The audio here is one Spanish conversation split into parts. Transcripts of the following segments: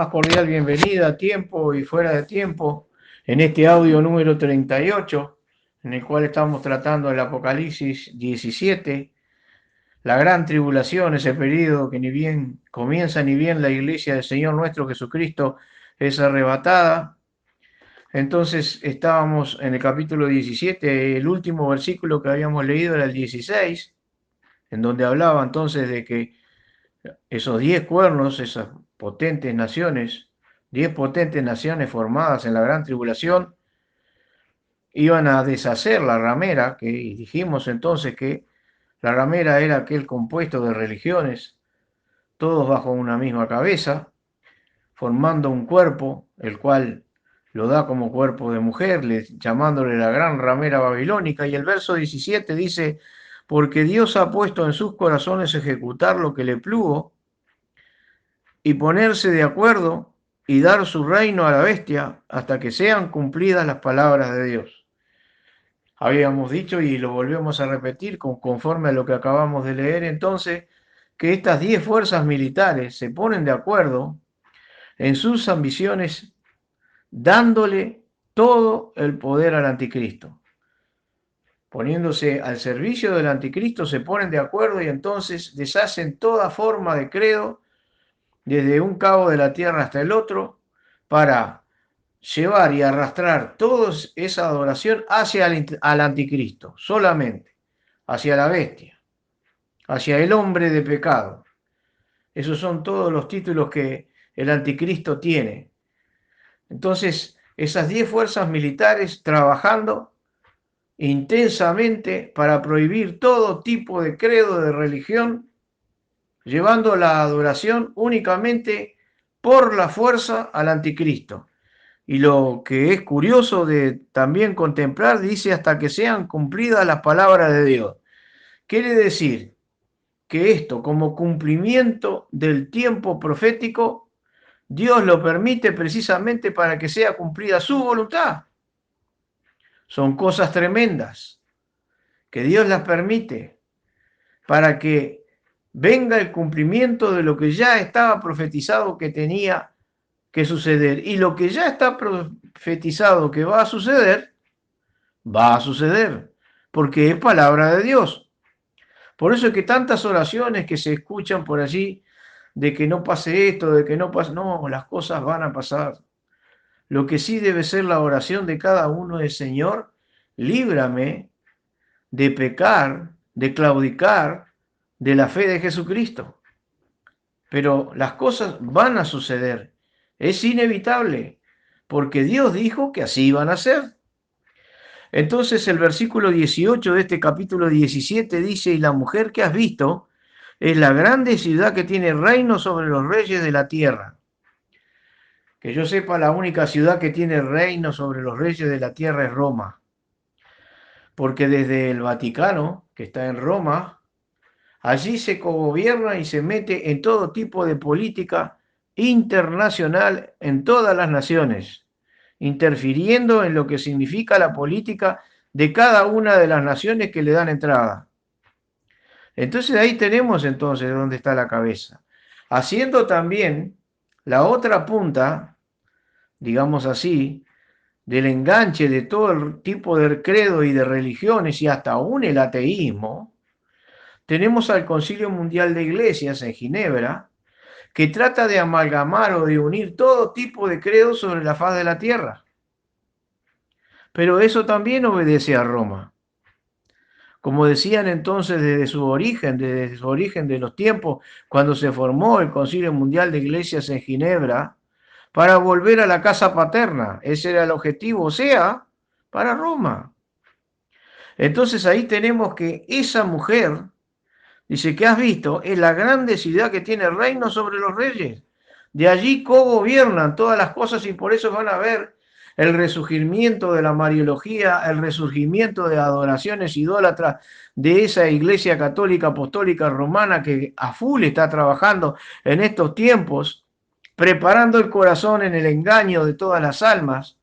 más cordial bienvenida a tiempo y fuera de tiempo en este audio número 38, en el cual estamos tratando el Apocalipsis 17, la gran tribulación, ese periodo que ni bien comienza ni bien la iglesia del Señor nuestro Jesucristo es arrebatada. Entonces estábamos en el capítulo 17, el último versículo que habíamos leído era el 16, en donde hablaba entonces de que esos 10 cuernos, esas potentes naciones, 10 potentes naciones formadas en la gran tribulación, iban a deshacer la ramera, que dijimos entonces que la ramera era aquel compuesto de religiones, todos bajo una misma cabeza, formando un cuerpo, el cual lo da como cuerpo de mujer, llamándole la gran ramera babilónica. Y el verso 17 dice, porque Dios ha puesto en sus corazones ejecutar lo que le plugo, y ponerse de acuerdo y dar su reino a la bestia hasta que sean cumplidas las palabras de Dios. Habíamos dicho y lo volvemos a repetir conforme a lo que acabamos de leer entonces, que estas 10 fuerzas militares se ponen de acuerdo en sus ambiciones dándole todo el poder al anticristo. Poniéndose al servicio del anticristo se ponen de acuerdo y entonces deshacen toda forma de credo desde un cabo de la tierra hasta el otro, para llevar y arrastrar toda esa adoración hacia al anticristo, solamente, hacia la bestia, hacia el hombre de pecado. Esos son todos los títulos que el anticristo tiene. Entonces, esas 10 fuerzas militares trabajando intensamente para prohibir todo tipo de credo, de religión, llevando la adoración únicamente por la fuerza al anticristo. Y lo que es curioso de también contemplar, dice, hasta que sean cumplidas las palabras de Dios. Quiere decir que esto, como cumplimiento del tiempo profético, Dios lo permite precisamente para que sea cumplida su voluntad. Son cosas tremendas que Dios las permite para que venga el cumplimiento de lo que ya estaba profetizado que tenía que suceder. Y lo que ya está profetizado que va a suceder, porque es palabra de Dios. Por eso es que tantas oraciones que se escuchan por allí, de que no pase esto, de que no pase, no, las cosas van a pasar. Lo que sí debe ser la oración de cada uno es, Señor, líbrame de pecar, de claudicar de la fe de Jesucristo. Pero las cosas van a suceder. Es inevitable, porque Dios dijo que así iban a ser. Entonces el versículo 18 de este capítulo 17 dice, y la mujer que has visto es la grande ciudad que tiene reino sobre los reyes de la tierra. Que yo sepa, la única ciudad que tiene reino sobre los reyes de la tierra es Roma. Porque desde el Vaticano, que está en Roma, allí se cogobierna y se mete en todo tipo de política internacional en todas las naciones, interfiriendo en lo que significa la política de cada una de las naciones que le dan entrada. Entonces ahí tenemos entonces dónde está la cabeza. Haciendo también la otra punta, digamos así, del enganche de todo el tipo de credo y de religiones y hasta aún el ateísmo, tenemos al Concilio Mundial de Iglesias en Ginebra, que trata de amalgamar o de unir todo tipo de credos sobre la faz de la tierra. Pero eso también obedece a Roma. Como decían entonces desde su origen de los tiempos, cuando se formó el Concilio Mundial de Iglesias en Ginebra, para volver a la casa paterna. Ese era el objetivo, o sea, para Roma. Entonces ahí tenemos que esa mujer, dice, que has visto, es la grande ciudad que tiene reino sobre los reyes. De allí cogobiernan todas las cosas y por eso van a ver el resurgimiento de la mariología, el resurgimiento de adoraciones idólatras de esa iglesia católica apostólica romana que a full está trabajando en estos tiempos, preparando el corazón en el engaño de todas las almas,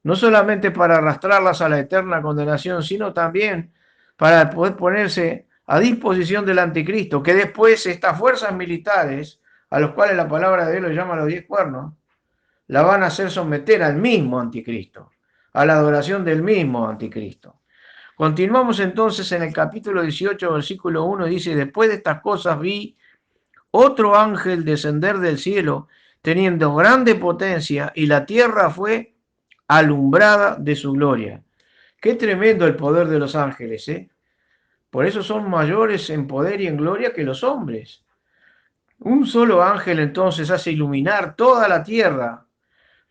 no solamente para arrastrarlas a la eterna condenación, sino también para poder ponerse a disposición del anticristo, que después estas fuerzas militares a los cuales la palabra de Dios los llama los 10 cuernos, la van a hacer someter al mismo anticristo, a la adoración del mismo anticristo. Continuamos entonces en el capítulo 18, versículo 1, dice, después de estas cosas vi otro ángel descender del cielo, teniendo grande potencia, y la tierra fue alumbrada de su gloria. Qué tremendo el poder de los ángeles, ¿eh? Por eso son mayores en poder y en gloria que los hombres. Un solo ángel entonces hace iluminar toda la tierra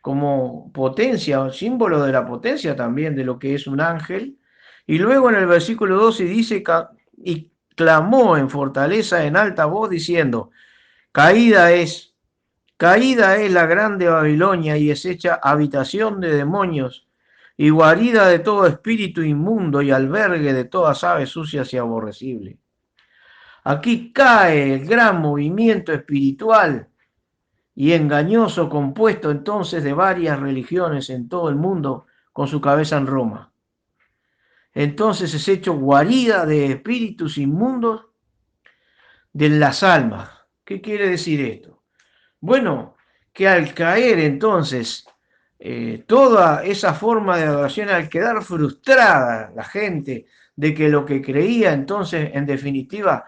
como potencia, símbolo de la potencia también de lo que es un ángel. Y luego en el versículo 12 dice, y clamó en fortaleza en alta voz diciendo, caída es la grande Babilonia y es hecha habitación de demonios y guarida de todo espíritu inmundo y albergue de todas aves sucias y aborrecibles. Aquí cae el gran movimiento espiritual y engañoso compuesto entonces de varias religiones en todo el mundo con su cabeza en Roma. Entonces es hecho guarida de espíritus inmundos de las almas. ¿Qué quiere decir esto? Bueno, que al caer entonces toda esa forma de adoración, al quedar frustrada la gente de que lo que creía entonces en definitiva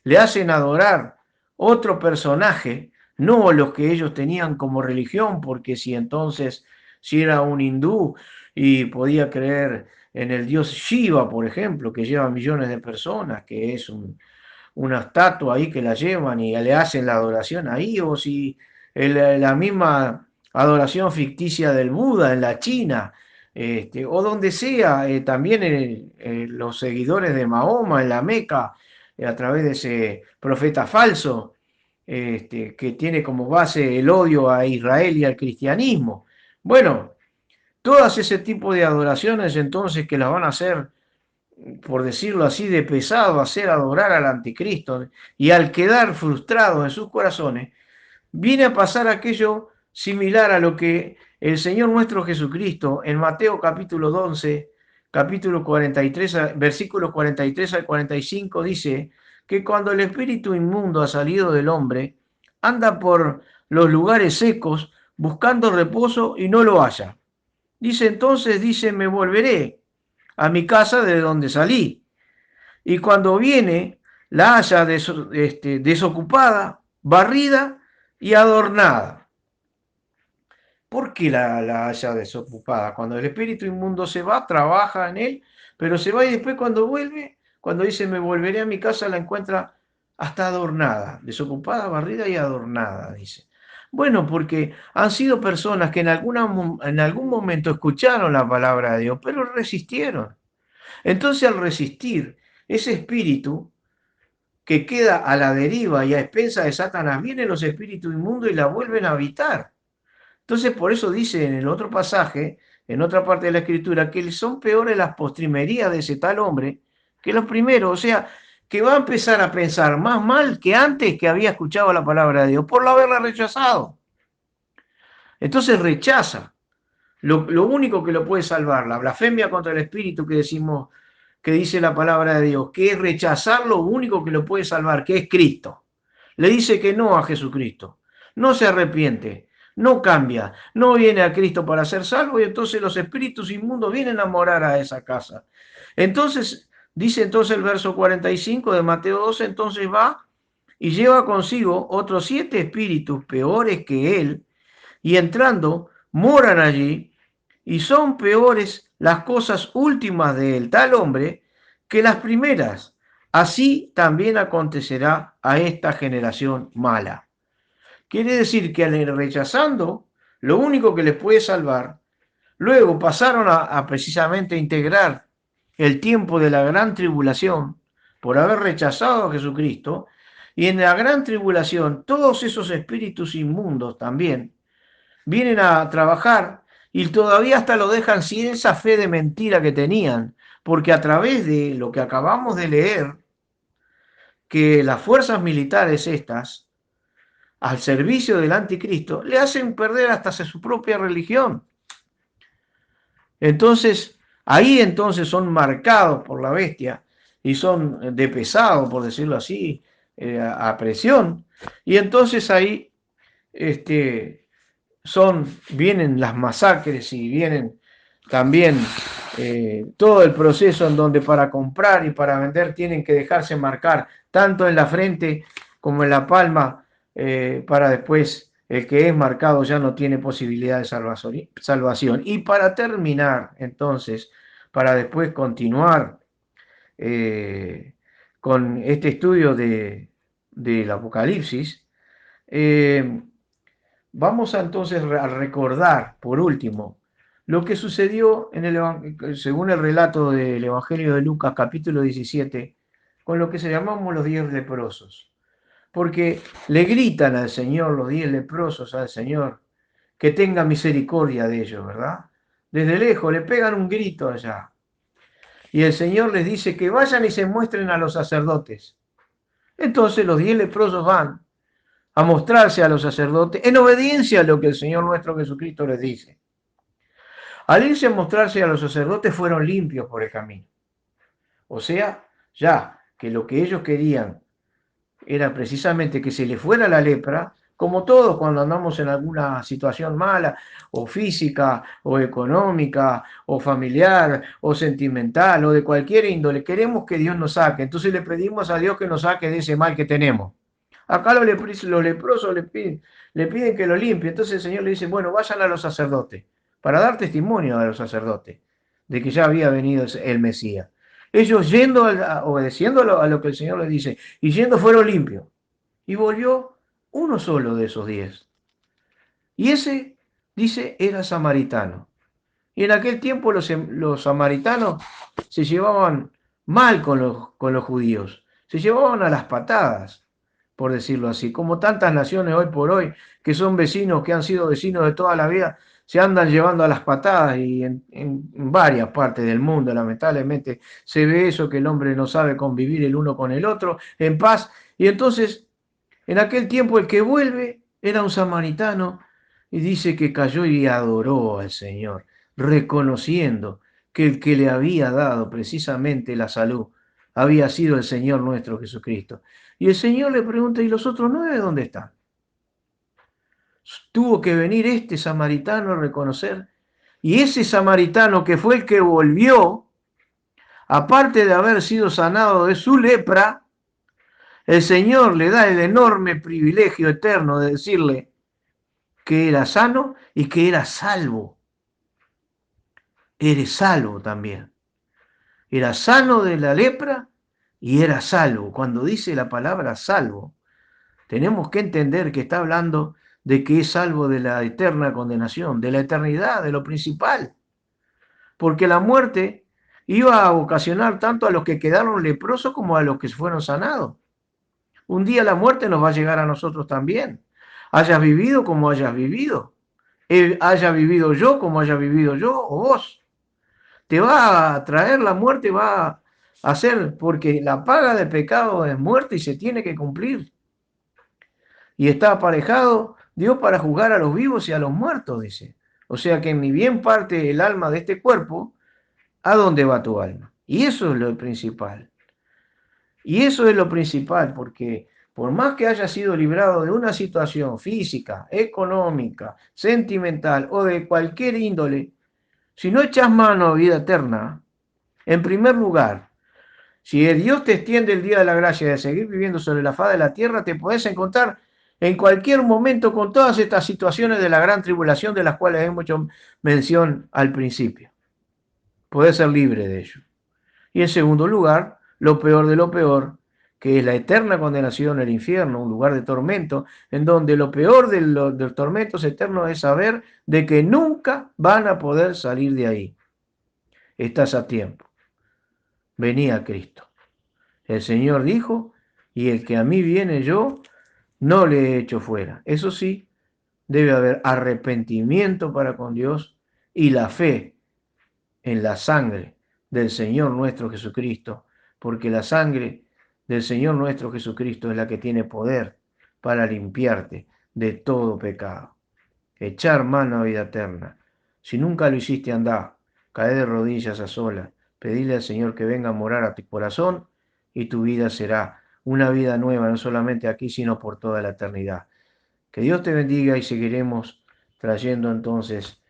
le hacen adorar otro personaje, no los que ellos tenían como religión, porque si entonces, si era un hindú y podía creer en el dios Shiva, por ejemplo, que lleva millones de personas, que es una estatua ahí que la llevan y le hacen la adoración ahí, o si la misma adoración ficticia del Buda en la China, o donde sea, también los seguidores de Mahoma en la Meca, a través de ese profeta falso, que tiene como base el odio a Israel y al cristianismo. Bueno, todas ese tipo de adoraciones entonces que las van a hacer, por decirlo así, de pesado, hacer adorar al anticristo, y al quedar frustrados en sus corazones, viene a pasar aquello similar a lo que el Señor nuestro Jesucristo en Mateo capítulo 11, capítulo 43, versículos 43 al 45 dice que cuando el espíritu inmundo ha salido del hombre, anda por los lugares secos buscando reposo y no lo halla. Dice entonces, dice, me volveré a mi casa de donde salí. Y cuando viene, la halla desocupada, barrida y adornada. ¿Por qué la halla desocupada? Cuando el espíritu inmundo se va, trabaja en él, pero se va y después cuando vuelve, cuando dice me volveré a mi casa, la encuentra hasta adornada, desocupada, barrida y adornada, dice. Bueno, porque han sido personas que en algún momento escucharon la palabra de Dios, pero resistieron. Entonces al resistir, ese espíritu que queda a la deriva y a expensa de Satanás, vienen los espíritus inmundos y la vuelven a habitar. Entonces por eso dice en el otro pasaje, en otra parte de la escritura, que son peores las postrimerías de ese tal hombre que los primeros. O sea, que va a empezar a pensar más mal que antes que había escuchado la palabra de Dios, por no haberla rechazado. Entonces rechaza lo único que lo puede salvar, la blasfemia contra el espíritu que decimos, que dice la palabra de Dios, que es rechazar lo único que lo puede salvar, que es Cristo. Le dice que no a Jesucristo, no se arrepiente, no cambia, no viene a Cristo para ser salvo, y entonces los espíritus inmundos vienen a morar a esa casa. Entonces, dice entonces el verso 45 de Mateo 12, entonces va y lleva consigo otros 7 espíritus peores que él, y entrando, moran allí, y son peores las cosas últimas del tal hombre que las primeras. Así también acontecerá a esta generación mala. Quiere decir que al ir rechazando lo único que les puede salvar, luego pasaron a precisamente integrar el tiempo de la gran tribulación por haber rechazado a Jesucristo, y en la gran tribulación todos esos espíritus inmundos también vienen a trabajar y todavía hasta lo dejan sin esa fe de mentira que tenían, porque a través de lo que acabamos de leer, que las fuerzas militares estas, al servicio del anticristo, le hacen perder hasta su propia religión. Entonces, ahí entonces son marcados por la bestia y son de pesado, por decirlo así, a presión, y entonces ahí vienen las masacres y vienen también todo el proceso en donde para comprar y para vender tienen que dejarse marcar tanto en la frente como en la palma, para después el que es marcado ya no tiene posibilidad de salvación. Y para terminar, entonces, para después continuar eh, con este estudio del Apocalipsis, eh, vamos a entonces a recordar, por último, lo que sucedió según el relato del Evangelio de Lucas, capítulo 17, con lo que se llamamos los 10 leprosos. Porque le gritan al Señor, los 10 leprosos al Señor, que tenga misericordia de ellos, ¿verdad? Desde lejos le pegan un grito allá. Y el Señor les dice que vayan y se muestren a los sacerdotes. Entonces los 10 leprosos van a mostrarse a los sacerdotes en obediencia a lo que el Señor nuestro Jesucristo les dice. Al irse a mostrarse a los sacerdotes fueron limpios por el camino. O sea, ya que lo que ellos querían era precisamente que se les fuera la lepra, como todos cuando andamos en alguna situación mala, o física, o económica, o familiar, o sentimental, o de cualquier índole, queremos que Dios nos saque. Entonces le pedimos a Dios que nos saque de ese mal que tenemos. Acá los leprosos le piden que lo limpie. Entonces el Señor le dice, bueno, vayan a los sacerdotes, para dar testimonio a los sacerdotes de que ya había venido el Mesías. Ellos obedeciendo a lo que el Señor les dice, y yendo fueron limpios. Y volvió uno solo de esos 10. Y ese, dice, era samaritano. Y en aquel tiempo los samaritanos se llevaban mal con los judíos, se llevaban a las patadas, por decirlo así, como tantas naciones hoy por hoy, que son vecinos, que han sido vecinos de toda la vida, se andan llevando a las patadas, y en varias partes del mundo, lamentablemente, se ve eso, que el hombre no sabe convivir el uno con el otro en paz. Y entonces, en aquel tiempo, el que vuelve era un samaritano, y dice que cayó y adoró al Señor, reconociendo que el que le había dado precisamente la salud había sido el Señor nuestro Jesucristo. Y el Señor le pregunta, ¿y los otros 9 dónde están? Tuvo que venir este samaritano a reconocer. Y ese samaritano, que fue el que volvió, aparte de haber sido sanado de su lepra, el Señor le da el enorme privilegio eterno de decirle que era sano y que era salvo. Eres salvo también. Era sano de la lepra y era salvo. Cuando dice la palabra salvo, tenemos que entender que está hablando de que es salvo de la eterna condenación, de la eternidad, de lo principal. Porque la muerte iba a ocasionar tanto a los que quedaron leprosos como a los que fueron sanados. Un día la muerte nos va a llegar a nosotros también. Hayas vivido como hayas vivido. Haya vivido yo como haya vivido yo o vos. Te va a traer la muerte, va a hacer, porque la paga del pecado es muerte y se tiene que cumplir. Y está aparejado Dios para juzgar a los vivos y a los muertos, dice. O sea que ni bien parte el alma de este cuerpo, ¿a dónde va tu alma? Y eso es lo principal. Y eso es lo principal, porque por más que haya sido librado de una situación física, económica, sentimental o de cualquier índole, si no echas mano a vida eterna, en primer lugar, si Dios te extiende el día de la gracia de seguir viviendo sobre la faz de la tierra, te podés encontrar en cualquier momento con todas estas situaciones de la gran tribulación de las cuales hemos hecho mención al principio. Podés ser libre de ello. Y en segundo lugar, lo peor de lo peor, que es la eterna condenación, el infierno, un lugar de tormento, en donde lo peor de los tormentos eternos es saber de que nunca van a poder salir de ahí. Estás a tiempo. Vení a Cristo. El Señor dijo, y el que a mí viene yo, no le he hecho fuera. Eso sí, debe haber arrepentimiento para con Dios y la fe en la sangre del Señor nuestro Jesucristo, porque la sangre del Señor nuestro Jesucristo es la que tiene poder para limpiarte de todo pecado. Echar mano a vida eterna. Si nunca lo hiciste, andá, cae de rodillas a solas, pedirle al Señor que venga a morar a tu corazón y tu vida será una vida nueva, no solamente aquí, sino por toda la eternidad. Que Dios te bendiga y seguiremos trayendo entonces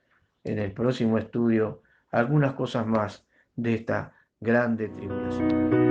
en el próximo estudio algunas cosas más de esta grande tribulación.